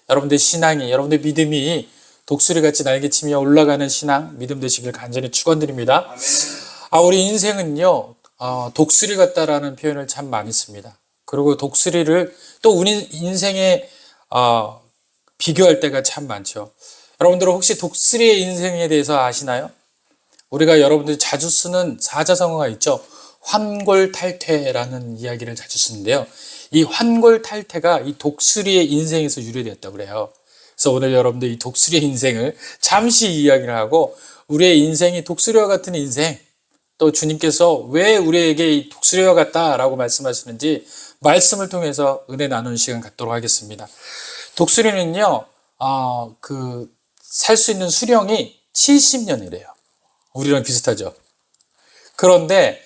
여러분들 신앙이, 여러분들 믿음이 독수리같이 날개치며 올라가는 신앙, 믿음 되시길 간절히 축원드립니다. 우리 인생은요, 독수리 같다라는 표현을 참 많이 씁니다. 그리고 독수리를 또 우리 인생에 비교할 때가 참 많죠. 여러분들은 혹시 독수리의 인생에 대해서 아시나요? 우리가 여러분들이 자주 쓰는 사자성어가 있죠. 환골탈퇴라는 이야기를 자주 쓰는데요. 이 환골탈퇴가 이 독수리의 인생에서 유래됐다고 그래요. 그래서 오늘 여러분들 이 독수리의 인생을 잠시 이야기를 하고 우리의 인생이 독수리와 같은 인생, 또 주님께서 왜 우리에게 이 독수리와 같다라고 말씀하시는지 말씀을 통해서 은혜 나누는 시간 갖도록 하겠습니다. 독수리는요, 살 수 있는 수령이 70년이래요. 우리랑 비슷하죠. 그런데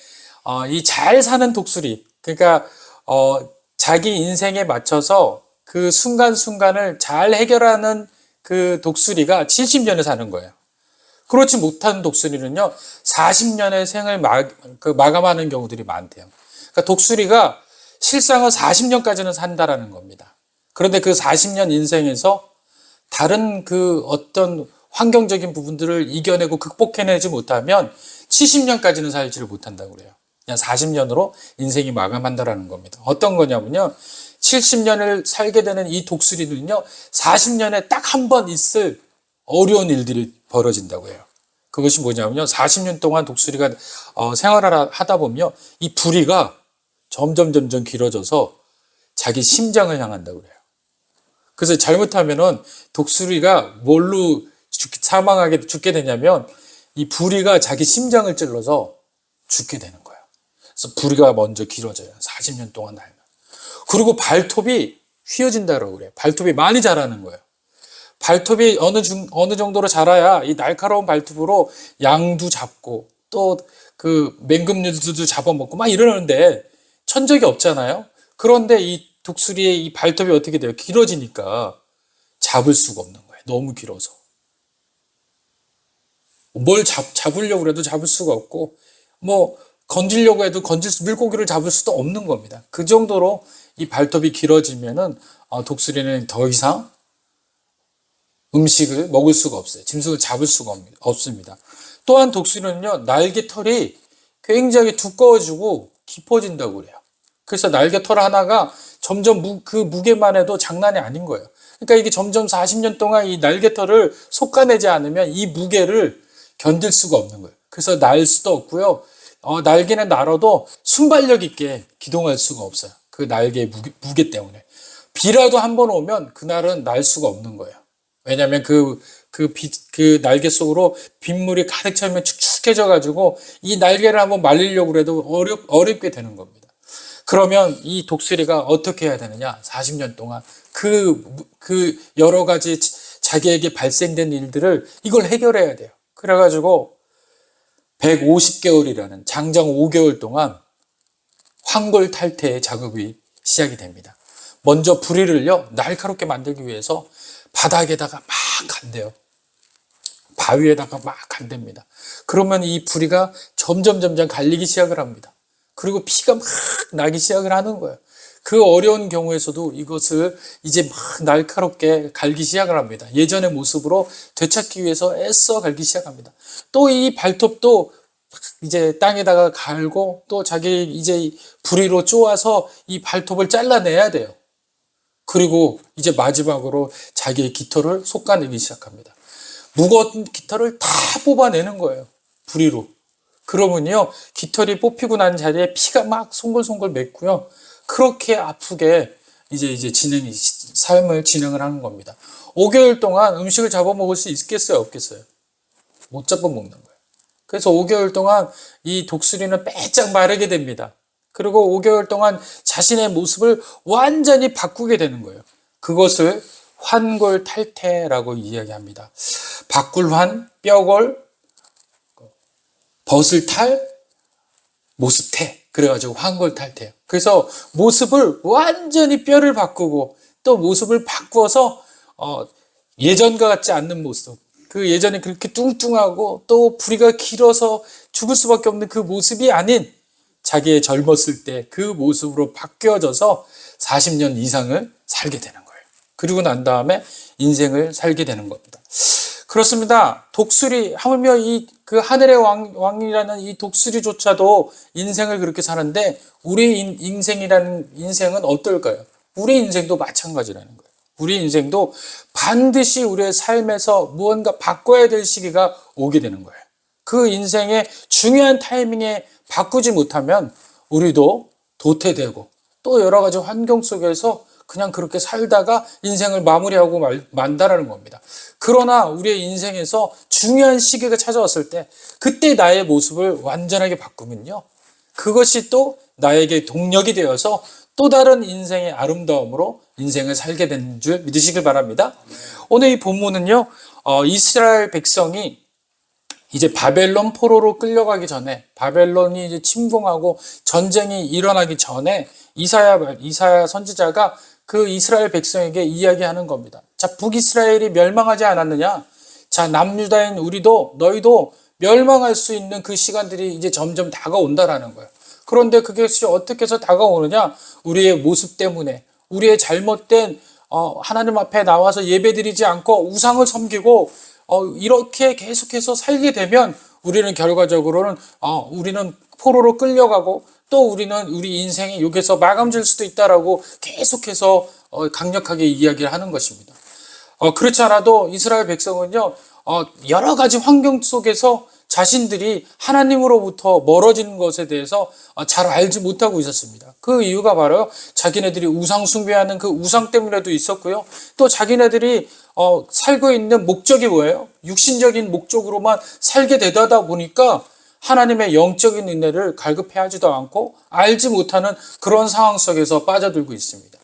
이 잘 사는 독수리, 그러니까 자기 인생에 맞춰서 그 순간순간을 잘 해결하는 그 독수리가 70년을 사는 거예요. 그렇지 못한 독수리는요, 40년의 생을 마감하는 경우들이 많대요. 그러니까 독수리가 실상은 40년까지는 산다라는 겁니다. 그런데 그 40년 인생에서 다른 그 어떤 환경적인 부분들을 이겨내고 극복해내지 못하면 70년까지는 살지를 못한다고 그래요. 그냥 40년으로 인생이 마감한다라는 겁니다. 어떤 거냐면요, 70년을 살게 되는 이 독수리는요, 40년에 딱 한 번 있을 어려운 일들이 벌어진다고 해요. 그것이 뭐냐면요, 40년 동안 독수리가 생활을 하다 보면 이 부리가 점점 길어져서 자기 심장을 향한다고 그래요. 그래서 잘못하면은 독수리가 뭘로 죽게 되냐면 이 부리가 자기 심장을 찔러서 죽게 되는 거예요. 그래서 부리가 먼저 길어져요. 40년 동안 날면. 그리고 발톱이 휘어진다고 그래요. 발톱이 많이 자라는 거예요. 발톱이 어느 정도로 자라야 이 날카로운 발톱으로 양도 잡고 또 그 맹금류도 잡아먹고 막 이러는데 천적이 없잖아요. 그런데 이 독수리의 이 발톱이 어떻게 돼요? 길어지니까 잡을 수가 없는 거예요. 너무 길어서. 뭘 잡으려고 해도 잡을 수가 없고, 뭐 건지려고 해도 물고기를 잡을 수도 없는 겁니다. 그 정도로 이 발톱이 길어지면은 독수리는 더 이상 음식을 먹을 수가 없어요. 짐승을 잡을 수가 없습니다. 또한 독수리는요, 날개털이 굉장히 두꺼워지고 깊어진다고 그래요. 그래서 날개털 하나가 점점 그 무게만 해도 장난이 아닌 거예요. 그러니까 이게 점점 40년 동안 이 날개털을 솟아내지 않으면 이 무게를 견딜 수가 없는 거예요. 그래서 날 수도 없고요. 날개는 날아도 순발력 있게 기동할 수가 없어요. 그 날개의 무게 때문에. 비라도 한 번 오면 그날은 날 수가 없는 거예요. 왜냐하면 그 날개 속으로 빗물이 가득 차면 축축해져가지고 이 날개를 한번 말리려고 해도 어렵게 되는 겁니다. 그러면 이 독수리가 어떻게 해야 되느냐? 40년 동안 그 여러 가지 자기에게 발생된 일들을 이걸 해결해야 돼요. 그래가지고 150개월이라는 장장 5개월 동안 환골탈퇴의 작업이 시작이 됩니다. 먼저 부리를요, 날카롭게 만들기 위해서 바닥에다가 막 간대요. 바위에다가 막 간답니다. 그러면 이 부리가 점점 갈리기 시작을 합니다. 그리고 피가 막 나기 시작을 하는 거예요. 그 어려운 경우에서도 이것을 이제 막 날카롭게 갈기 시작을 합니다. 예전의 모습으로 되찾기 위해서 애써 갈기 시작합니다. 또 이 발톱도 이제 땅에다가 갈고 또 자기 이제 부리로 쪼아서 이 발톱을 잘라내야 돼요. 그리고 이제 마지막으로 자기의 깃털을 솎아내기 시작합니다. 무거운 깃털을 다 뽑아내는 거예요. 부리로. 그러면요, 깃털이 뽑히고 난 자리에 피가 막 송골송골 맺고요. 그렇게 아프게 이제 삶을 진행을 하는 겁니다. 5개월 동안 음식을 잡아먹을 수 있겠어요? 없겠어요? 못 잡아먹는 거예요. 그래서 5개월 동안 이 독수리는 빼짝 마르게 됩니다. 그리고 5개월 동안 자신의 모습을 완전히 바꾸게 되는 거예요. 그것을 환골탈퇴라고 이야기합니다. 바꿀환, 뼈골, 벗을탈, 모습퇴. 그래가지고 환골탈퇴. 그래서 모습을 완전히 뼈를 바꾸고 또 모습을 바꾸어서 예전과 같지 않는 모습. 그 예전에 그렇게 뚱뚱하고 또 부리가 길어서 죽을 수밖에 없는 그 모습이 아닌 자기의 젊었을 때 그 모습으로 바뀌어져서 40년 이상을 살게 되는 거예요. 그리고 난 다음에 인생을 살게 되는 겁니다. 그렇습니다. 독수리, 하물며 그 하늘의 왕이라는 이 독수리조차도 인생을 그렇게 사는데, 우리 인생은 어떨까요? 우리 인생도 마찬가지라는 거예요. 우리 인생도 반드시 우리의 삶에서 무언가 바꿔야 될 시기가 오게 되는 거예요. 그 인생의 중요한 타이밍에 바꾸지 못하면 우리도 도태되고 또 여러 가지 환경 속에서 그냥 그렇게 살다가 인생을 마무리하고 만다라는 겁니다. 그러나 우리의 인생에서 중요한 시기가 찾아왔을 때 그때 나의 모습을 완전하게 바꾸면요, 그것이 또 나에게 동력이 되어서 또 다른 인생의 아름다움으로 인생을 살게 되는 줄 믿으시길 바랍니다. 오늘 이 본문은요, 이스라엘 백성이 이제 바벨론 포로로 끌려가기 전에, 바벨론이 이제 침공하고 전쟁이 일어나기 전에 이사야 선지자가 그 이스라엘 백성에게 이야기하는 겁니다. 자, 북이스라엘이 멸망하지 않았느냐? 자, 남유다인 너희도 멸망할 수 있는 그 시간들이 이제 점점 다가온다라는 거예요. 그런데 그것이 어떻게 해서 다가오느냐? 우리의 모습 때문에, 우리의 잘못된 하나님 앞에 나와서 예배드리지 않고 우상을 섬기고 이렇게 계속해서 살게 되면 우리는 결과적으로는 우리는 포로로 끌려가고 또 우리는 우리 인생이 여기서 마감질 수도 있다라고 계속해서 강력하게 이야기를 하는 것입니다. 그렇지 않아도 이스라엘 백성은요, 여러 가지 환경 속에서 자신들이 하나님으로부터 멀어지는 것에 대해서 잘 알지 못하고 있었습니다. 그 이유가 바로 자기네들이 우상 숭배하는 그 우상 때문에도 있었고요. 또 자기네들이 살고 있는 목적이 뭐예요? 육신적인 목적으로만 살게 되다 보니까 하나님의 영적인 은혜를 갈급해하지도 않고 알지 못하는 그런 상황 속에서 빠져들고 있습니다.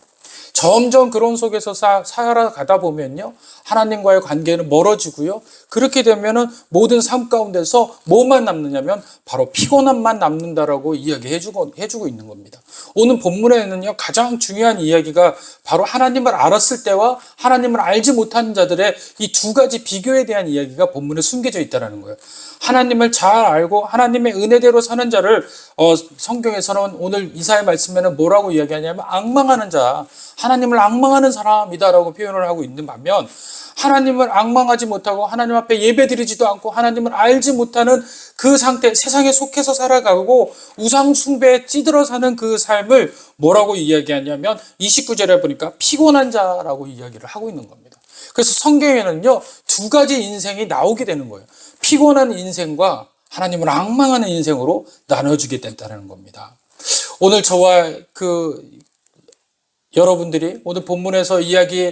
점점 그런 속에서 살아가다 보면요, 하나님과의 관계는 멀어지고요. 그렇게 되면은 모든 삶 가운데서 뭐만 남느냐면 바로 피곤함만 남는다라고 해주고 있는 겁니다. 오늘 본문에는요, 가장 중요한 이야기가 바로 하나님을 알았을 때와 하나님을 알지 못하는 자들의 이 두 가지 비교에 대한 이야기가 본문에 숨겨져 있다는 거예요. 하나님을 잘 알고 하나님의 은혜대로 사는 자를 성경에서는 오늘 이사야 말씀에는 뭐라고 이야기하냐면 악망하는 자, 하나님을 악망하는 사람이다라고 표현을 하고 있는 반면, 하나님을 악망하지 못하고 하나님 앞에 예배드리지도 않고 하나님을 알지 못하는 그 상태, 세상에 속해서 살아가고 우상 숭배에 찌들어 사는 그 삶을 뭐라고 이야기하냐면 29절에 보니까 피곤한 자라고 이야기를 하고 있는 겁니다. 그래서 성경에는요, 두 가지 인생이 나오게 되는 거예요. 피곤한 인생과 하나님을 악망하는 인생으로 나눠주게 된다는 겁니다. 오늘 저와 여러분들이 오늘 본문에서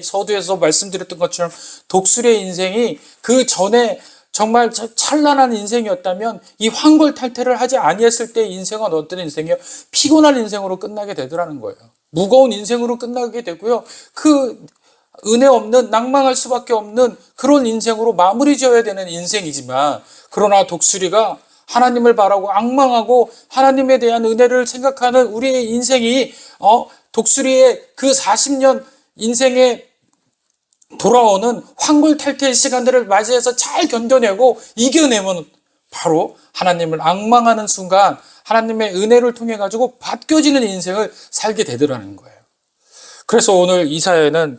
서두에서 말씀드렸던 것처럼 독수리의 인생이 그 전에 정말 찬란한 인생이었다면 이 환골탈태를 하지 아니했을 때의 인생은 어떤 인생이요? 피곤한 인생으로 끝나게 되더라는 거예요. 무거운 인생으로 끝나게 되고요. 그 은혜 없는, 낭망할 수밖에 없는 그런 인생으로 마무리 지어야 되는 인생이지만, 그러나 독수리가 하나님을 바라고 악망하고 하나님에 대한 은혜를 생각하는 우리의 인생이 독수리의 그 40년 인생에 돌아오는 환골탈태의 시간들을 맞이해서 잘 견뎌내고 이겨내면 바로 하나님을 악망하는 순간 하나님의 은혜를 통해 가지고 바뀌어지는 인생을 살게 되더라는 거예요. 그래서 오늘 이사야는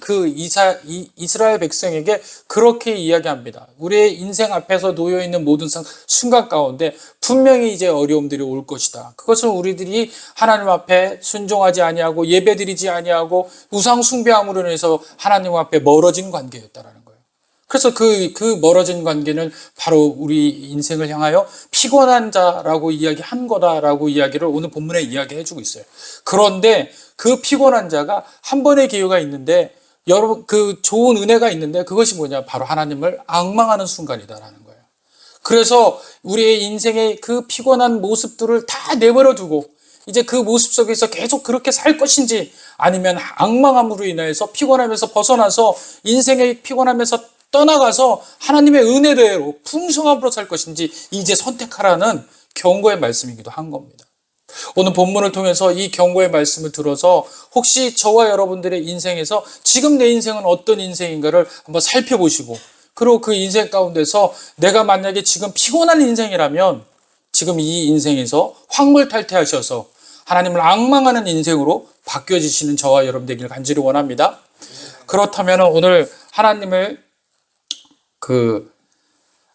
이스라엘 백성에게 그렇게 이야기합니다. 우리의 인생 앞에서 놓여있는 모든 순간 가운데 분명히 이제 어려움들이 올 것이다. 그것은 우리들이 하나님 앞에 순종하지 아니하고 예배드리지 아니하고 우상 숭배함으로 인해서 하나님 앞에 멀어진 관계였다라는 거예요. 그래서 그 멀어진 관계는 바로 우리 인생을 향하여 피곤한 자라고 이야기한 거다라고 이야기를 오늘 본문에 이야기해주고 있어요. 그런데 그 피곤한 자가 한 번의 기회가 있는데, 여러분, 그 좋은 은혜가 있는데 그것이 뭐냐? 바로 하나님을 악망하는 순간이다라는 거예요. 그래서 우리의 인생의 그 피곤한 모습들을 다 내버려 두고 이제 그 모습 속에서 계속 그렇게 살 것인지, 아니면 악망함으로 인해서 피곤함에서 벗어나서 인생의 피곤함에서 떠나가서 하나님의 은혜대로 풍성함으로 살 것인지 이제 선택하라는 경고의 말씀이기도 한 겁니다. 오늘 본문을 통해서 이 경고의 말씀을 들어서 혹시 저와 여러분들의 인생에서 지금 내 인생은 어떤 인생인가를 한번 살펴보시고, 그리고 그 인생 가운데서 내가 만약에 지금 피곤한 인생이라면 지금 이 인생에서 환골탈태하셔서 하나님을 악망하는 인생으로 바뀌어지시는 저와 여러분 되기를 간절히 원합니다. 그렇다면 오늘 하나님을 그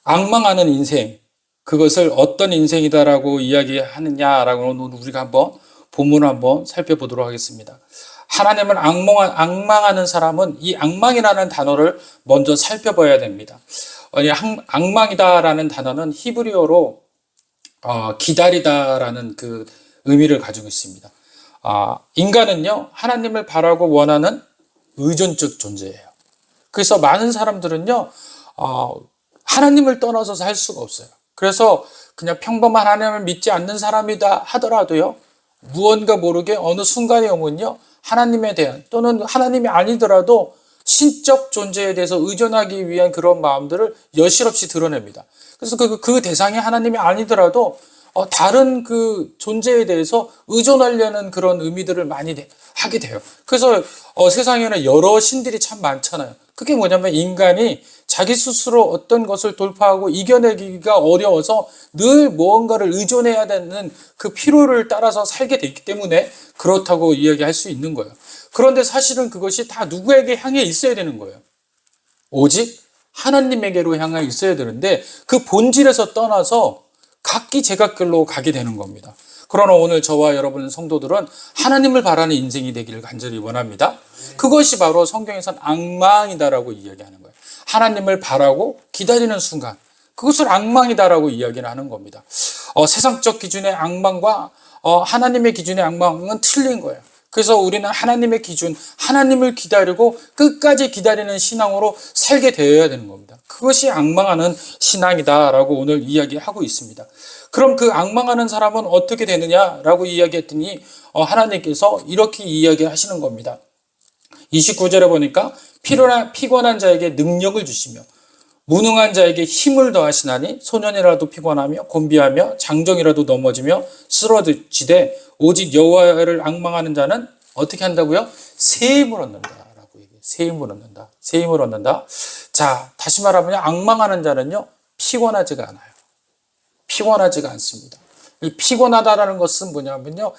앙망하는 인생, 그것을 어떤 인생이다라고 이야기하느냐라고 오늘 우리가 한번 본문을 한번 살펴보도록 하겠습니다. 하나님을 앙망하는 사람은 이 앙망이라는 단어를 먼저 살펴봐야 됩니다. 앙망이다라는 단어는 히브리어로 기다리다라는 그 의미를 가지고 있습니다. 인간은요, 하나님을 바라고 원하는 의존적 존재예요. 그래서 많은 사람들은요, 하나님을 떠나서 살 수가 없어요. 그래서 그냥 평범한 하나님을 믿지 않는 사람이다 하더라도요, 무언가 모르게 어느 순간에 오면요, 하나님에 대한 또는 하나님이 아니더라도 신적 존재에 대해서 의존하기 위한 그런 마음들을 여실없이 드러냅니다. 그래서 그 대상이 하나님이 아니더라도 다른 그 존재에 대해서 의존하려는 그런 의미들을 많이 하게 돼요. 그래서 세상에는 여러 신들이 참 많잖아요. 그게 뭐냐면 인간이 자기 스스로 어떤 것을 돌파하고 이겨내기가 어려워서 늘 무언가를 의존해야 되는 그 필요를 따라서 살게 되기 때문에 그렇다고 이야기할 수 있는 거예요. 그런데 사실은 그것이 다 누구에게 향해 있어야 되는 거예요. 오직 하나님에게로 향해 있어야 되는데 그 본질에서 떠나서 각기 제각길로 가게 되는 겁니다. 그러나 오늘 저와 여러분 성도들은 하나님을 바라는 인생이 되기를 간절히 원합니다. 그것이 바로 성경에서는 앙망이다라고 이야기하는 거예요. 하나님을 바라고 기다리는 순간, 그것을 앙망이다라고 이야기를 하는 겁니다. 세상적 기준의 앙망과 하나님의 기준의 앙망은 틀린 거예요. 그래서 우리는 하나님의 기준, 하나님을 기다리고 끝까지 기다리는 신앙으로 살게 되어야 되는 겁니다. 그것이 앙망하는 신앙이다라고 오늘 이야기하고 있습니다. 그럼 그 앙망하는 사람은 어떻게 되느냐라고 이야기했더니 하나님께서 이렇게 이야기하시는 겁니다. 29절에 보니까 피곤한 자에게 능력을 주시며 무능한 자에게 힘을 더하시나니 소년이라도 피곤하며 곤비하며 장정이라도 넘어지며 쓰러지되 오직 여호와를 앙망하는 자는 어떻게 한다고요? 새 힘을 얻는다라고 얘기해요. 새 힘을 얻는다. 새 힘을 얻는다. 자, 다시 말하면 앙망하는 자는요, 피곤하지가 않아요. 피곤하지가 않습니다. 이 피곤하다라는 것은 뭐냐면요,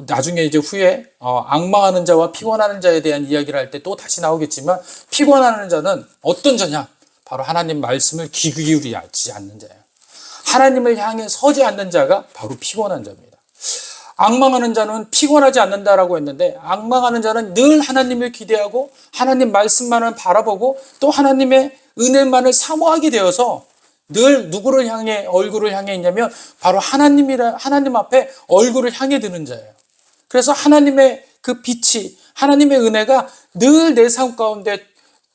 나중에 이제 후에 앙망하는 자와 피곤하는 자에 대한 이야기를 할 때 또 다시 나오겠지만 피곤하는 자는 어떤 자냐? 바로 하나님 말씀을 귀 기울이지 않는 자예요. 하나님을 향해 서지 않는 자가 바로 피곤한 자입니다. 앙망하는 자는 피곤하지 않는다라고 했는데 앙망하는 자는 늘 하나님을 기대하고 하나님 말씀만을 바라보고 또 하나님의 은혜만을 사모하게 되어서 늘 누구를 향해 얼굴을 향해 있냐면 바로 하나님 앞에 얼굴을 향해 드는 자예요. 그래서 하나님의 그 빛이 하나님의 은혜가 늘 내 삶 가운데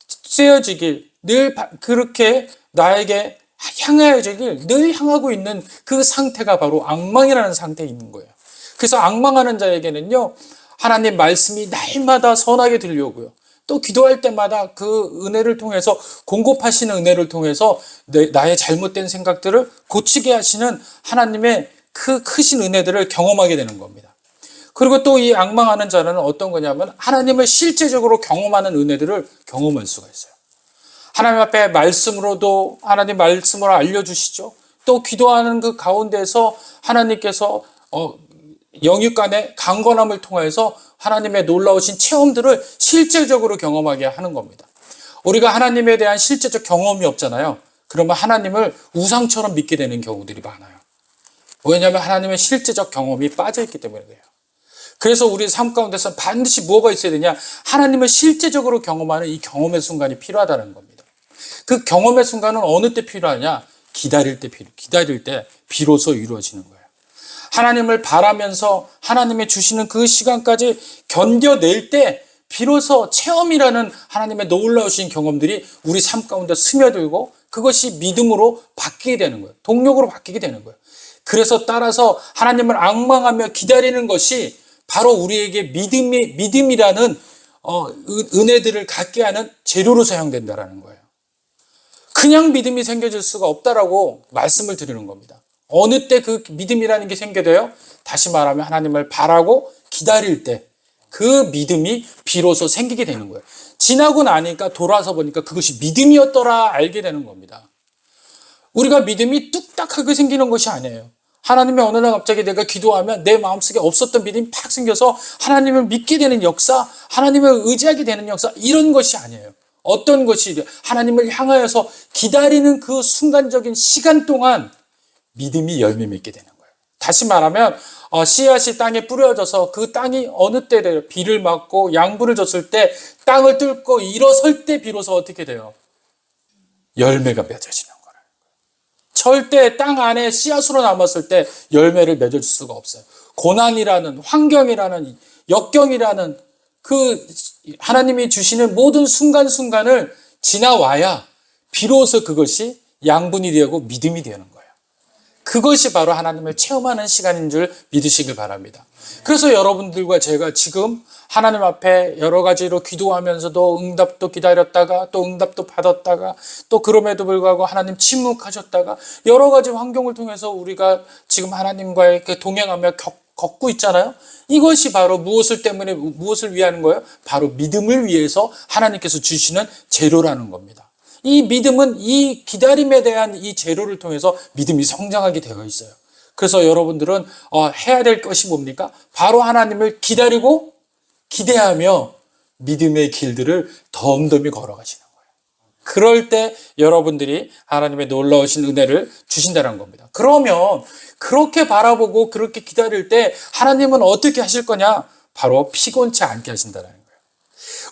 쐬어지길 늘 그렇게 나에게 향하여지길 늘 향하고 있는 그 상태가 바로 앙망이라는 상태에 있는 거예요. 그래서 앙망하는 자에게는요, 하나님 말씀이 날마다 선하게 들려오고요. 또 기도할 때마다 그 은혜를 통해서 공급하시는 은혜를 통해서 나의 잘못된 생각들을 고치게 하시는 하나님의 그 크신 은혜들을 경험하게 되는 겁니다. 그리고 또 이 앙망하는 자는 어떤 거냐면 하나님을 실제적으로 경험하는 은혜들을 경험할 수가 있어요. 하나님 앞에 말씀으로도 하나님 말씀으로 알려주시죠. 또 기도하는 그 가운데서 하나님께서 영육 간의 강건함을 통해서 하나님의 놀라우신 체험들을 실제적으로 경험하게 하는 겁니다. 우리가 하나님에 대한 실제적 경험이 없잖아요. 그러면 하나님을 우상처럼 믿게 되는 경우들이 많아요. 왜냐하면 하나님의 실제적 경험이 빠져있기 때문에 그래요. 그래서 우리 삶 가운데서 반드시 뭐가 있어야 되냐? 하나님을 실제적으로 경험하는 이 경험의 순간이 필요하다는 겁니다. 그 경험의 순간은 어느 때 필요하냐? 기다릴 때 비로소 이루어지는 거예요. 하나님을 바라면서 하나님의 주시는 그 시간까지 견뎌낼 때 비로소 체험이라는 하나님의 놀라우신 경험들이 우리 삶 가운데 스며들고 그것이 믿음으로 바뀌게 되는 거예요. 동력으로 바뀌게 되는 거예요. 그래서 따라서 하나님을 앙망하며 기다리는 것이 바로 우리에게 믿음이라는 은혜들을 갖게 하는 재료로 사용된다는 거예요. 그냥 믿음이 생겨질 수가 없다라고 말씀을 드리는 겁니다. 어느 때 그 믿음이라는 게 생겨져요? 다시 말하면 하나님을 바라고 기다릴 때 그 믿음이 비로소 생기게 되는 거예요. 지나고 나니까 돌아서 보니까 그것이 믿음이었더라 알게 되는 겁니다. 우리가 믿음이 뚝딱하게 생기는 것이 아니에요. 하나님의 어느 날 갑자기 내가 기도하면 내 마음속에 없었던 믿음이 팍 생겨서 하나님을 믿게 되는 역사, 하나님을 의지하게 되는 역사, 이런 것이 아니에요. 어떤 것이 하나님을 향하여서 기다리는 그 순간적인 시간 동안 믿음이 열매 맺게 되는 거예요. 다시 말하면 씨앗이 땅에 뿌려져서 그 땅이 어느 때 돼요? 비를 맞고 양분을 줬을 때 땅을 뚫고 일어설 때 비로소 어떻게 돼요? 열매가 맺어지는 거예요. 절대 땅 안에 씨앗으로 남았을 때 열매를 맺을 수가 없어요. 고난이라는, 환경이라는, 역경이라는 그 하나님이 주시는 모든 순간순간을 지나와야 비로소 그것이 양분이 되고 믿음이 되는 거예요. 그것이 바로 하나님을 체험하는 시간인 줄 믿으시길 바랍니다. 그래서 여러분들과 제가 지금 하나님 앞에 여러 가지로 기도하면서도 응답도 기다렸다가 또 응답도 받았다가 또 그럼에도 불구하고 하나님 침묵하셨다가 여러 가지 환경을 통해서 우리가 지금 하나님과 이렇게 동행하며 걷고 있잖아요. 이것이 바로 무엇을 때문에, 무엇을 위한 거예요? 바로 믿음을 위해서 하나님께서 주시는 재료라는 겁니다. 이 믿음은 이 기다림에 대한 이 재료를 통해서 믿음이 성장하게 되어 있어요. 그래서 여러분들은 해야 될 것이 뭡니까? 바로 하나님을 기다리고 기대하며 믿음의 길들을 덤덤히 걸어가시는 거예요. 그럴 때 여러분들이 하나님의 놀라우신 은혜를 주신다는 겁니다. 그러면 그렇게 바라보고 그렇게 기다릴 때 하나님은 어떻게 하실 거냐? 바로 피곤치 않게 하신다는 거예요.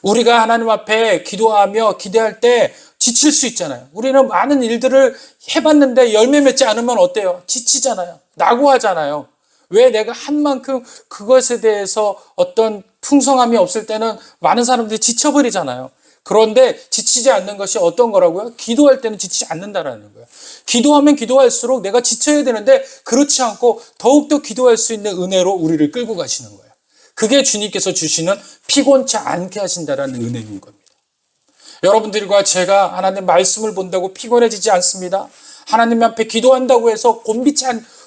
우리가 하나님 앞에 기도하며 기대할 때 지칠 수 있잖아요. 우리는 많은 일들을 해봤는데 열매 맺지 않으면 어때요? 지치잖아요. 낙오하잖아요. 왜? 내가 한 만큼 그것에 대해서 어떤 풍성함이 없을 때는 많은 사람들이 지쳐버리잖아요. 그런데 지치지 않는 것이 어떤 거라고요? 기도할 때는 지치지 않는다라는 거예요. 기도하면 기도할수록 내가 지쳐야 되는데 그렇지 않고 더욱더 기도할 수 있는 은혜로 우리를 끌고 가시는 거예요. 그게 주님께서 주시는 피곤치 않게 하신다라는 은혜인 겁니다. 여러분들과 제가 하나님 말씀을 본다고 피곤해지지 않습니다. 하나님 앞에 기도한다고 해서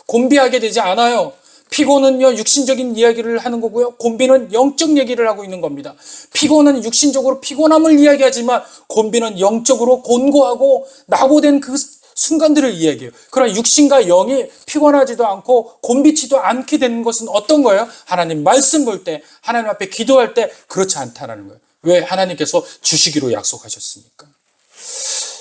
곤비하게 되지 않아요. 피곤은요, 육신적인 이야기를 하는 거고요. 곤비는 영적 얘기를 하고 있는 겁니다. 피곤은 육신적으로 피곤함을 이야기하지만 곤비는 영적으로 곤고하고 낙오된 그 순간들을 이야기해요. 그러나 육신과 영이 피곤하지도 않고 곤비치도 않게 되는 것은 어떤 거예요? 하나님 말씀 볼 때, 하나님 앞에 기도할 때 그렇지 않다라는 거예요. 왜? 하나님께서 주시기로 약속하셨으니까.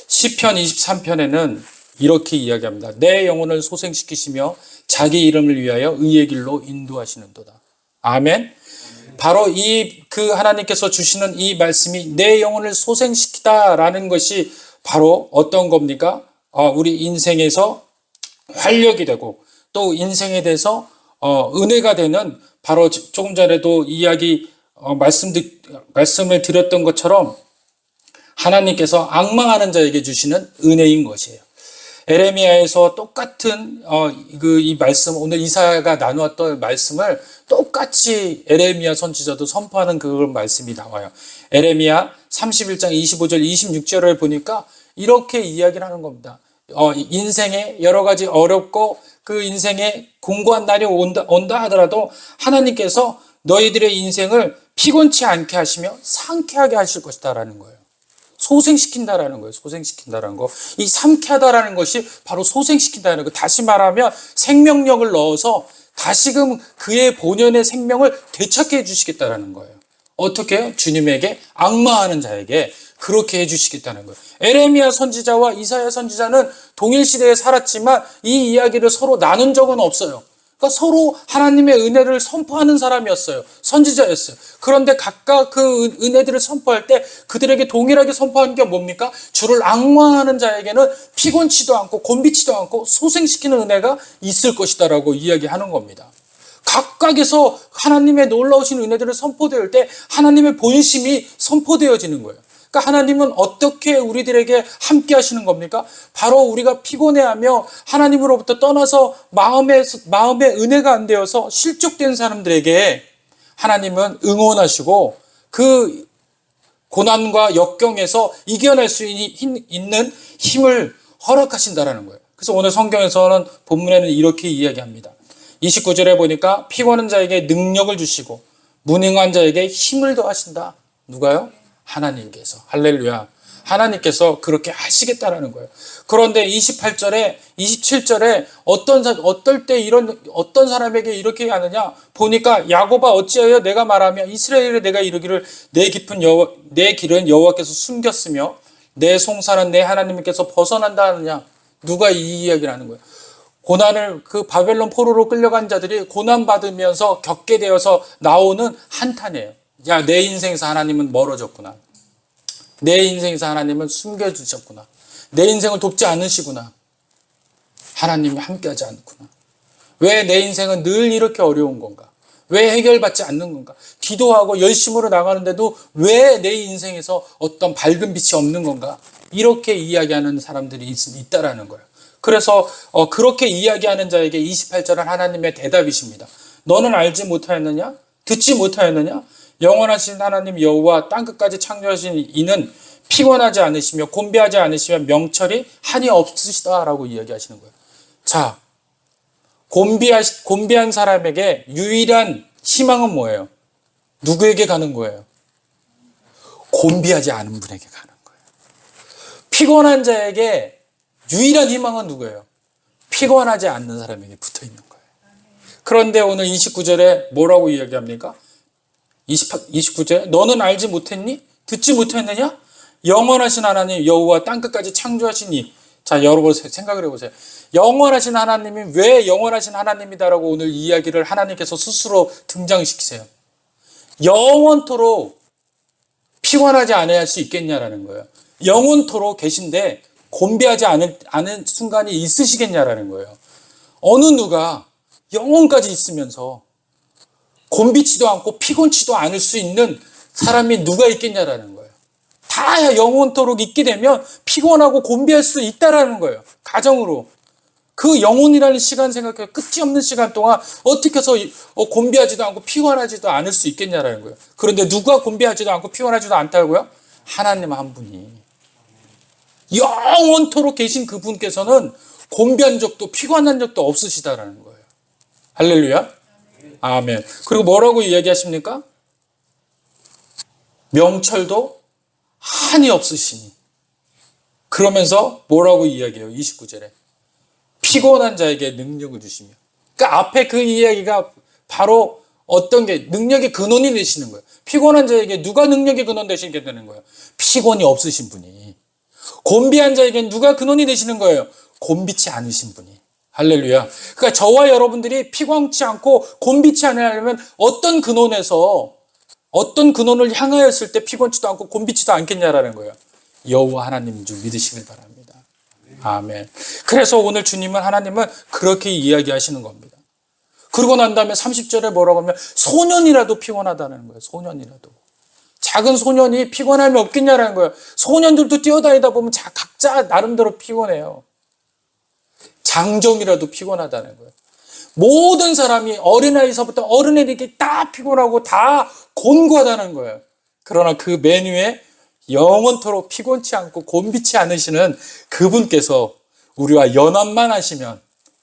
시편 23편에는 이렇게 이야기합니다. 내 영혼을 소생시키시며 자기 이름을 위하여 의의 길로 인도하시는도다. 아멘. 바로 그 하나님께서 주시는 이 말씀이 내 영혼을 소생시키다라는 것이 바로 어떤 겁니까? 우리 인생에서 활력이 되고 또 인생에 대해서 은혜가 되는, 바로 조금 전에도 말씀을 드렸던 것처럼 하나님께서 앙망하는 자에게 주시는 은혜인 것이에요. 에레미야에서 똑같은 이 말씀, 오늘 이사야가 나누었던 말씀을 똑같이 에레미야 선지자도 선포하는 그 말씀이 나와요. 에레미야 31장 25절 26절을 보니까 이렇게 이야기를 하는 겁니다. 인생에 여러 가지 어렵고 그 인생에 공고한 날이 온다 하더라도 하나님께서 너희들의 인생을 피곤치 않게 하시며 상쾌하게 하실 것이다라는 거예요. 소생시킨다라는 거예요. 소생시킨다라는 거. 이 상쾌하다라는 것이 바로 소생시킨다는 거. 다시 말하면 생명력을 넣어서 다시금 그의 본연의 생명을 되찾게 해주시겠다라는 거예요. 어떻게 해요? 주님에게 앙마하는 자에게 그렇게 해주시겠다는 거예요. 에레미야 선지자와 이사야 선지자는 동일 시대에 살았지만 이 이야기를 서로 나눈 적은 없어요. 그러니까 서로 하나님의 은혜를 선포하는 사람이었어요. 선지자였어요. 그런데 각각 그 은혜들을 선포할 때 그들에게 동일하게 선포한 게 뭡니까? 주를 앙망하는 자에게는 피곤치도 않고 곤비치도 않고 소생시키는 은혜가 있을 것이다라고 이야기하는 겁니다. 각각에서 하나님의 놀라우신 은혜들을 선포될 때 하나님의 본심이 선포되어지는 거예요. 그러니까 하나님은 어떻게 우리들에게 함께 하시는 겁니까? 바로 우리가 피곤해하며 하나님으로부터 떠나서 마음의 은혜가 안 되어서 실족된 사람들에게 하나님은 응원하시고 그 고난과 역경에서 이겨낼 수 있는 힘을 허락하신다라는 거예요. 그래서 오늘 성경에서는 본문에는 이렇게 이야기합니다. 29절에 보니까 피곤한 자에게 능력을 주시고 무능한 자에게 힘을 더하신다. 누가요? 하나님께서. 할렐루야. 하나님께서 그렇게 하시겠다라는 거예요. 그런데 28절에 27절에 어떨 때 어떤 사람에게 이렇게 하느냐 보니까 야곱아 어찌하여 내가 말하며 이스라엘에 내가 이르기를 내 길은 여호와께서 숨겼으며 내 송사는 내 하나님께서 벗어난다 하느냐. 누가 이 이야기를 하는 거예요? 고난을 그 바벨론 포로로 끌려간 자들이 고난 받으면서 겪게 되어서 나오는 한탄이에요. 야, 내 인생에서 하나님은 멀어졌구나. 내 인생에서 하나님은 숨겨주셨구나. 내 인생을 돕지 않으시구나. 하나님이 함께하지 않구나. 왜 내 인생은 늘 이렇게 어려운 건가? 왜 해결받지 않는 건가? 기도하고 열심으로 나가는데도 왜 내 인생에서 어떤 밝은 빛이 없는 건가? 이렇게 이야기하는 사람들이 있다라는 거예요. 그래서 그렇게 이야기하는 자에게 28절은 하나님의 대답이십니다. 너는 알지 못하였느냐? 듣지 못하였느냐? 영원하신 하나님 여호와 땅끝까지 창조하신 이는 피곤하지 않으시며 곤비하지 않으시며 명철이 한이 없으시다라고 이야기하시는 거예요. 자, 곤비한 사람에게 유일한 희망은 뭐예요? 누구에게 가는 거예요? 곤비하지 않은 분에게 가는 거예요. 피곤한 자에게 유일한 희망은 누구예요? 피곤하지 않는 사람에게 붙어 있는 거예요. 그런데 오늘 29절에 뭐라고 이야기합니까? 29절에 너는 알지 못했니? 듣지 못했느냐? 영원하신 하나님 여호와 땅끝까지 창조하시니. 자, 여러분 생각을 해보세요. 영원하신 하나님이 왜 영원하신 하나님이다라고 오늘 이야기를 하나님께서 스스로 등장시키세요. 영원토록 피곤하지 않아야 할 수 있겠냐라는 거예요. 영원토록 계신데 곤비하지 않은 순간이 있으시겠냐라는 거예요. 어느 누가 영원까지 있으면서 곤비치도 않고 피곤치도 않을 수 있는 사람이 누가 있겠냐라는 거예요. 다 영원토록 있게 되면 피곤하고 곤비할 수 있다라는 거예요. 가정으로. 그 영혼이라는 시간 생각해 끝이 없는 시간 동안 어떻게 해서 곤비하지도 않고 피곤하지도 않을 수 있겠냐라는 거예요. 그런데 누가 곤비하지도 않고 피곤하지도 않다고요? 하나님 한 분이. 영원토록 계신 그분께서는 곤비한 적도 피곤한 적도 없으시다라는 거예요. 할렐루야. 아멘. 그리고 뭐라고 이야기하십니까? 명철도 한이 없으시니. 그러면서 뭐라고 이야기해요? 29절에. 피곤한 자에게 능력을 주시며. 그러니까 앞에 그 이야기가 바로 어떤 게 능력의 근원이 되시는 거예요. 피곤한 자에게 누가 능력의 근원 되시게 되는 거예요? 피곤이 없으신 분이. 곤비한 자에게 누가 근원이 되시는 거예요? 곤비치 않으신 분이. 할렐루야. 그러니까 저와 여러분들이 피곤치 않고 곤비치 않으려면 어떤 근원을 향하였을 때 피곤치도 않고 곤비치도 않겠냐라는 거예요. 여호와 하나님인 줄 믿으시길 바랍니다. 아멘. 그래서 오늘 주님은 하나님은 그렇게 이야기하시는 겁니다. 그러고 난 다음에 30절에 뭐라고 하면 소년이라도 피곤하다는 거예요. 소년이라도. 작은 소년이 피곤함이 없겠냐라는 거예요. 소년들도 뛰어다니다 보면 각자 나름대로 피곤해요. 장정이라도 피곤하다는 거예요. 모든 사람이 어린아이서부터 어른에게 다 피곤하고 다 곤고하다는 거예요. 그러나 그 메뉴에 영원토록 피곤치 않고 곤비치 않으시는 그분께서 우리와 연합만 하시면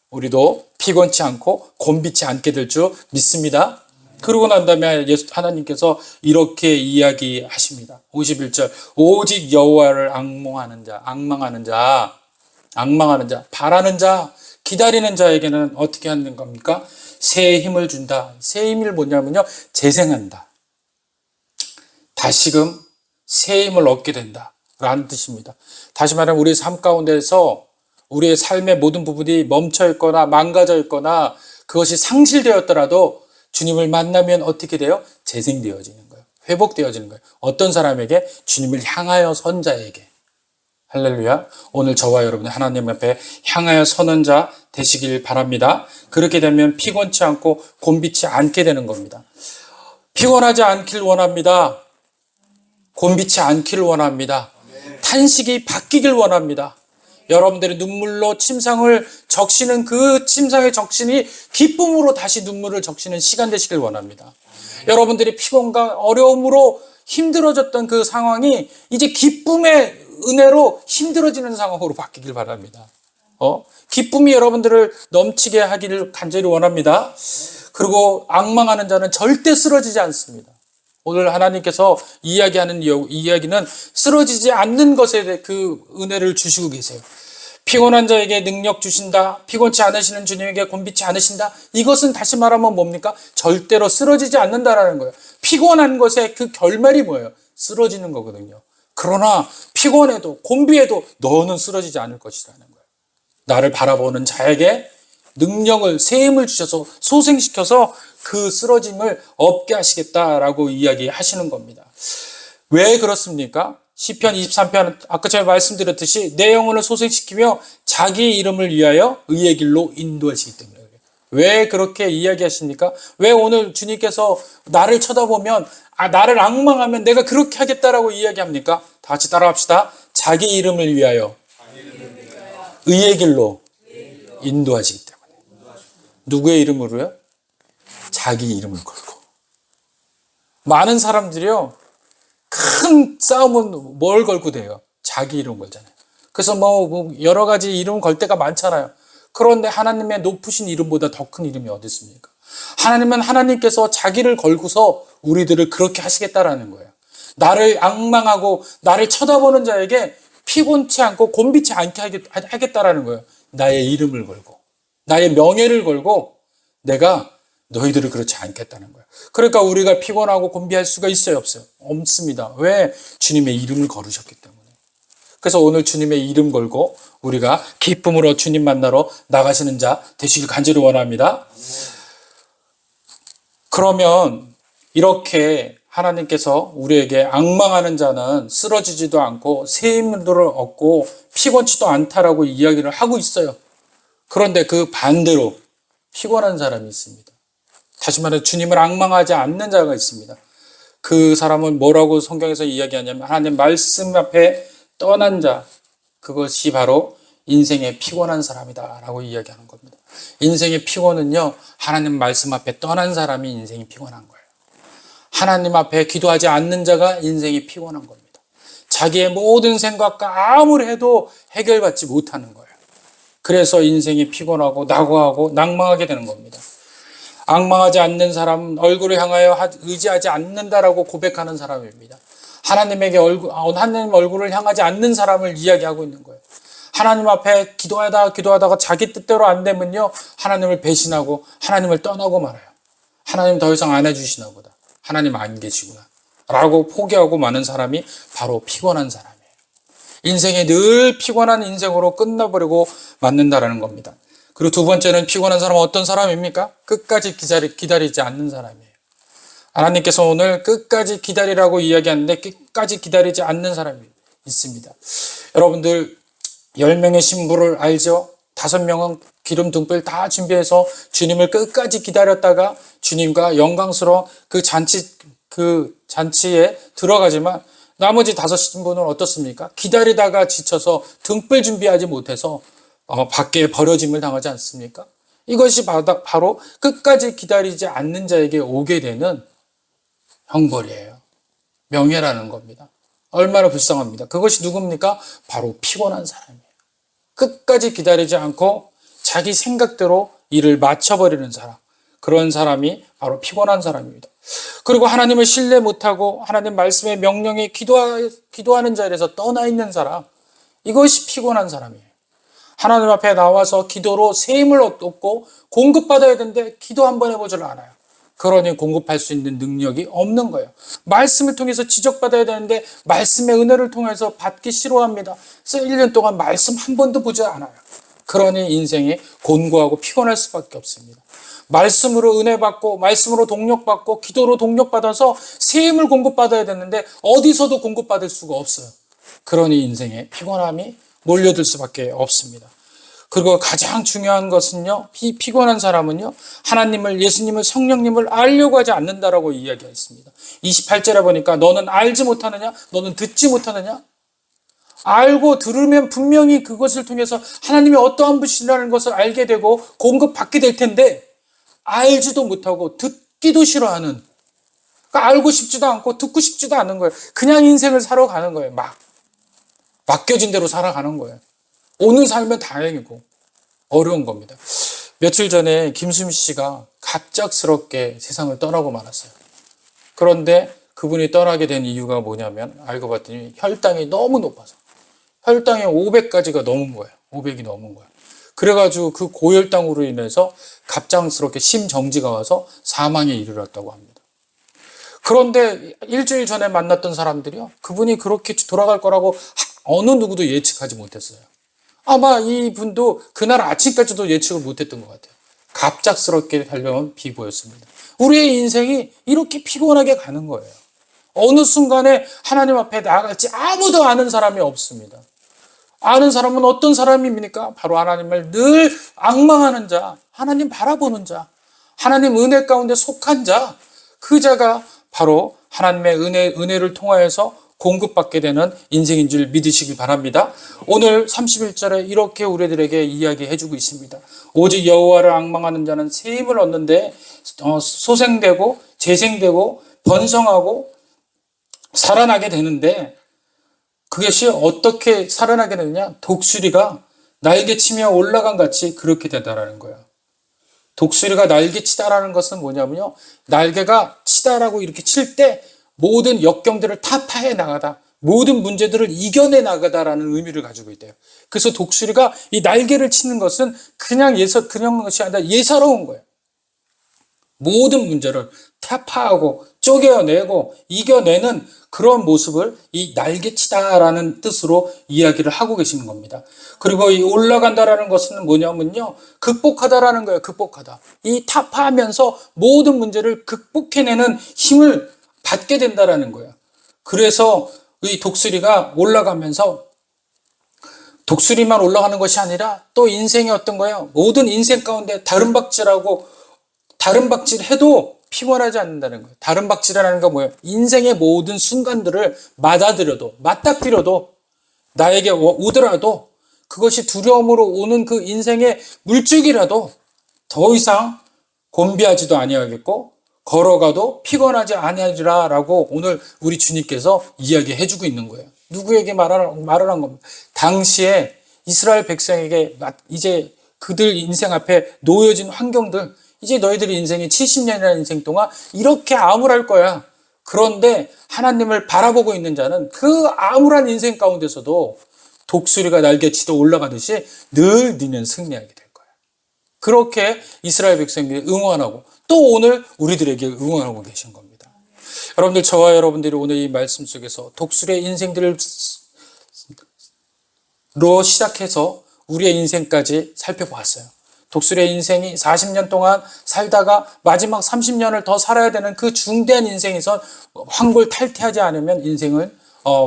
우리도 피곤치 않고 곤비치 않게 될 줄 믿습니다. 그러고 난 다음에 하나님께서 이렇게 이야기하십니다. 51절 오직 여호와를 악망하는 자, 바라는 자, 기다리는 자에게는 어떻게 하는 겁니까? 새 힘을 준다. 새 힘을 뭐냐면요, 재생한다. 다시금 새 힘을 얻게 된다 라는 뜻입니다. 다시 말하면 우리의 삶 가운데서 우리의 삶의 모든 부분이 멈춰 있거나 망가져 있거나 그것이 상실되었더라도 주님을 만나면 어떻게 돼요? 재생되어지는 거예요. 회복되어지는 거예요. 어떤 사람에게? 주님을 향하여 선 자에게. 할렐루야. 오늘 저와 여러분이 하나님 앞에 향하여 서는 자 되시길 바랍니다. 그렇게 되면 피곤치 않고 곤비치 않게 되는 겁니다. 피곤하지 않길 원합니다. 곤비치 않기를 원합니다. 탄식이 바뀌길 원합니다. 여러분들이 눈물로 침상을 적시는 그 침상의 적신이 기쁨으로 다시 눈물을 적시는 시간 되시길 원합니다. 여러분들이 피곤과 어려움으로 힘들어졌던 그 상황이 이제 기쁨의 은혜로 힘들어지는 상황으로 바뀌길 바랍니다. 기쁨이 여러분들을 넘치게 하기를 간절히 원합니다. 그리고 악망하는 자는 절대 쓰러지지 않습니다. 오늘 하나님께서 이야기하는 이야기는 쓰러지지 않는 것에 대해 그 은혜를 주시고 계세요. 피곤한 자에게 능력 주신다. 피곤치 않으시는 주님에게 곤비치 않으신다. 이것은 다시 말하면 뭡니까? 절대로 쓰러지지 않는다라는 거예요. 피곤한 것의 그 결말이 뭐예요? 쓰러지는 거거든요. 그러나 피곤해도 곤비해도 너는 쓰러지지 않을 것이라는 거예요. 나를 바라보는 자에게 능력을, 새 힘을 주셔서 소생시켜서 그 쓰러짐을 없게 하시겠다라고 이야기하시는 겁니다. 왜 그렇습니까? 시편 23편 아까 제가 말씀드렸듯이 내 영혼을 소생시키며 자기 이름을 위하여 의의 길로 인도하시기 때문에 그래요. 왜 그렇게 이야기하십니까? 왜 오늘 주님께서 나를 쳐다보면 나를 악망하면 내가 그렇게 하겠다라고 이야기합니까? 다 같이 따라합시다. 자기 이름을 위하여 의의 길로 인도하시기 때문에. 누구의 이름으로요? 자기 이름을 걸고. 많은 사람들이요, 큰 싸움은 뭘 걸고 돼요? 자기 이름 걸잖아요. 그래서 뭐 여러 가지 이름 걸 때가 많잖아요. 그런데 하나님의 높으신 이름보다 더 큰 이름이 어디 있습니까? 하나님은 하나님께서 자기를 걸고서 우리들을 그렇게 하시겠다라는 거예요. 나를 악망하고 나를 쳐다보는 자에게 피곤치 않고 곤비치 않게 하겠다라는 거예요. 나의 이름을 걸고 나의 명예를 걸고 내가 너희들을 그렇지 않겠다는 거예요. 그러니까 우리가 피곤하고 곤비할 수가 있어요, 없어요? 없습니다. 왜? 주님의 이름을 걸으셨기 때문에. 그래서 오늘 주님의 이름 걸고 우리가 기쁨으로 주님 만나러 나가시는 자 되시길 간절히 원합니다. 그러면 이렇게 하나님께서 우리에게 악망하는 자는 쓰러지지도 않고 새 힘을 얻고 피곤치도 않다라고 이야기를 하고 있어요. 그런데 그 반대로 피곤한 사람이 있습니다. 다시 말해 주님을 악망하지 않는 자가 있습니다. 그 사람은 뭐라고 성경에서 이야기하냐면 하나님 말씀 앞에 떠난 자, 그것이 바로 인생의 피곤한 사람이다 라고 이야기하는 겁니다. 인생의 피곤은요, 하나님 말씀 앞에 떠난 사람이 인생이 피곤한 거예요. 하나님 앞에 기도하지 않는 자가 인생이 피곤한 겁니다. 자기의 모든 생각과 아무리 해도 해결받지 못하는 거예요. 그래서 인생이 피곤하고 낙오하고 낭망하게 되는 겁니다. 악망하지 않는 사람은 얼굴을 향하여 의지하지 않는다라고 고백하는 사람입니다. 하나님 얼굴을 향하지 않는 사람을 이야기하고 있는 거예요. 하나님 앞에 기도하다가 자기 뜻대로 안 되면요, 하나님을 배신하고 하나님을 떠나고 말아요. 하나님 더 이상 안 해주시나 보다. 하나님 안 계시구나 라고 포기하고 마는 사람이 바로 피곤한 사람이에요. 인생이 늘 피곤한 인생으로 끝나버리고 맞는다라는 겁니다. 그리고 두 번째는 피곤한 사람은 어떤 사람입니까? 끝까지 기다리지 않는 사람이에요. 하나님께서 오늘 끝까지 기다리라고 이야기하는데 끝까지 기다리지 않는 사람이 있습니다. 여러분들 10명의 신부를 알죠? 5명은 기름 등불 다 준비해서 주님을 끝까지 기다렸다가 주님과 영광스러운 그 잔치에 들어가지만 나머지 5신부는 어떻습니까? 기다리다가 지쳐서 등불 준비하지 못해서 밖에 버려짐을 당하지 않습니까? 이것이 바로 끝까지 기다리지 않는 자에게 오게 되는 형벌이에요. 명예라는 겁니다. 얼마나 불쌍합니다. 그것이 누굽니까? 바로 피곤한 사람이에요. 끝까지 기다리지 않고 자기 생각대로 일을 마쳐버리는 사람. 그런 사람이 바로 피곤한 사람입니다. 그리고 하나님을 신뢰 못하고 하나님 말씀의 명령에 기도하는 자리에서 떠나 있는 사람. 이것이 피곤한 사람이에요. 하나님 앞에 나와서 기도로 새 힘을 얻고 공급받아야 되는데 기도 한번 해보질 않아요. 그러니 공급할 수 있는 능력이 없는 거예요. 말씀을 통해서 지적받아야 되는데 말씀의 은혜를 통해서 받기 싫어합니다. 그래서 1년 동안 말씀 한 번도 보지 않아요. 그러니 인생이 곤고하고 피곤할 수밖에 없습니다. 말씀으로 은혜 받고 말씀으로 동력받고 기도로 동력받아서 새 힘을 공급받아야 되는데 어디서도 공급받을 수가 없어요. 그러니 인생에 피곤함이 몰려들 수밖에 없습니다. 그리고 가장 중요한 것은요, 피곤한 사람은요, 하나님을, 예수님을, 성령님을 알려고 하지 않는다라고 이야기했습니다. 28절에 보니까 너는 알지 못하느냐? 너는 듣지 못하느냐? 알고 들으면 분명히 그것을 통해서 하나님이 어떠한 분이라는 것을 알게 되고 공급받게 될 텐데 알지도 못하고 듣기도 싫어하는, 그러니까 알고 싶지도 않고 듣고 싶지도 않은 거예요. 그냥 인생을 살아가는 거예요. 맡겨진 대로 살아가는 거예요. 오늘 살면 다행이고 어려운 겁니다. 며칠 전에 김수미 씨가 갑작스럽게 세상을 떠나고 말았어요. 그런데 그분이 떠나게 된 이유가 뭐냐면 알고 봤더니 혈당이 너무 높아서 혈당이 500까지가 넘은 거예요. 500이 넘은 거예요. 그래가지고 그 고혈당으로 인해서 갑작스럽게 심정지가 와서 사망에 이르렀다고 합니다. 그런데 일주일 전에 만났던 사람들이요, 그분이 그렇게 돌아갈 거라고 어느 누구도 예측하지 못했어요. 아마 이분도 그날 아침까지도 예측을 못했던 것 같아요. 갑작스럽게 달려온 비보였습니다. 우리의 인생이 이렇게 피곤하게 가는 거예요. 어느 순간에 하나님 앞에 나아갈지 아무도 아는 사람이 없습니다. 아는 사람은 어떤 사람입니까? 바로 하나님을 늘 앙망하는 자, 하나님 바라보는 자, 하나님 은혜 가운데 속한 자, 그 자가 바로 하나님의 은혜를 통하여서 공급받게 되는 인생인 줄 믿으시길 바랍니다. 오늘 31절에 이렇게 우리들에게 이야기해주고 있습니다. 오직 여호와를 앙망하는 자는 새 힘을 얻는데 소생되고 재생되고 번성하고 살아나게 되는데, 그것이 어떻게 살아나게 되느냐? 독수리가 날개치며 올라간 같이 그렇게 된다라는 거예요. 독수리가 날개치다라는 것은 뭐냐면요, 날개가 치다라고 이렇게 칠 때 모든 역경들을 타파해 나가다, 모든 문제들을 이겨내 나가다라는 의미를 가지고 있대요. 그래서 독수리가 이 날개를 치는 것은 그냥 것이 아니라 예사로운 거예요. 모든 문제를 타파하고 쪼개어내고 이겨내는 그런 모습을 이 날개치다라는 뜻으로 이야기를 하고 계시는 겁니다. 그리고 이 올라간다라는 것은 뭐냐면요, 극복하다라는 거예요. 극복하다. 이 타파하면서 모든 문제를 극복해내는 힘을 받게 된다라는 거예요. 그래서 이 독수리가 올라가면서 독수리만 올라가는 것이 아니라 또 인생이 어떤 거예요? 모든 인생 가운데 다른 박질 해도 피곤하지 않는다는 거예요. 다른 박질이라는 건 뭐예요? 인생의 모든 순간들을 맞닥뜨려도 나에게 오더라도 그것이 두려움으로 오는 그 인생의 물줄기라도 더 이상 곤비하지도 아니하겠고 걸어가도 피곤하지 아니하리라라고 오늘 우리 주님께서 이야기해주고 있는 거예요. 누구에게 말을 한 겁니다. 당시에 이스라엘 백성에게 이제 그들 인생 앞에 놓여진 환경들, 이제 너희들의 인생이 70년이라는 인생 동안 이렇게 암울할 거야. 그런데 하나님을 바라보고 있는 자는 그 암울한 인생 가운데서도 독수리가 날개치도 올라가듯이 늘 너는 승리하게 될 거야. 그렇게 이스라엘 백성들이 응원하고 또 오늘 우리들에게 응원하고 계신 겁니다. 여러분들, 저와 여러분들이 오늘 이 말씀 속에서 독수리의 인생들로 시작해서 우리의 인생까지 살펴보았어요. 독수리의 인생이 40년 동안 살다가 마지막 30년을 더 살아야 되는 그 중대한 인생에서 환골탈태하지 않으면 인생을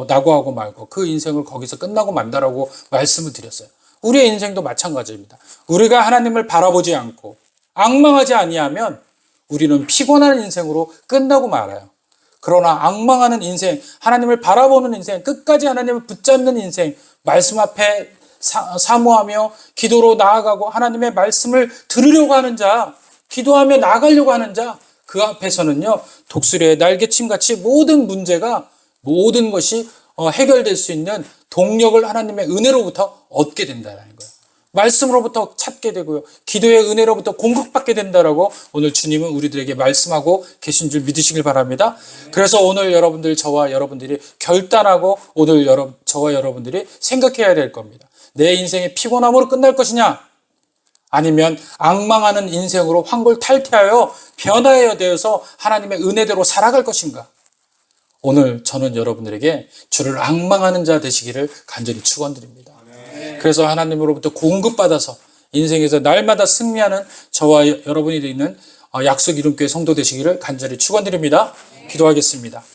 낙오하고 말고 그 인생을 거기서 끝나고 만다라고 말씀을 드렸어요. 우리의 인생도 마찬가지입니다. 우리가 하나님을 바라보지 않고 앙망하지 아니하면 우리는 피곤한 인생으로 끝나고 말아요. 그러나 앙망하는 인생, 하나님을 바라보는 인생, 끝까지 하나님을 붙잡는 인생, 말씀 앞에 사모하며 기도로 나아가고 하나님의 말씀을 들으려고 하는 자, 기도하며 나아가려고 하는 자, 그 앞에서는요, 독수리의 날개침 같이 모든 문제가, 모든 것이 해결될 수 있는 동력을 하나님의 은혜로부터 얻게 된다는 거예요. 말씀으로부터 찾게 되고요, 기도의 은혜로부터 공급받게 된다라고 오늘 주님은 우리들에게 말씀하고 계신 줄 믿으시길 바랍니다. 그래서 오늘 여러분들, 저와 여러분들이 결단하고 오늘 저와 여러분들이 생각해야 될 겁니다. 내 인생의 피곤함으로 끝날 것이냐, 아니면 앙망하는 인생으로 환골탈태하여 변화해야 되어서 하나님의 은혜대로 살아갈 것인가. 오늘 저는 여러분들에게 주를 앙망하는 자 되시기를 간절히 축원드립니다. 그래서 하나님으로부터 공급받아서 인생에서 날마다 승리하는 저와 여러분이 있는 약속 이름교회 성도 되시기를 간절히 축원드립니다. 기도하겠습니다.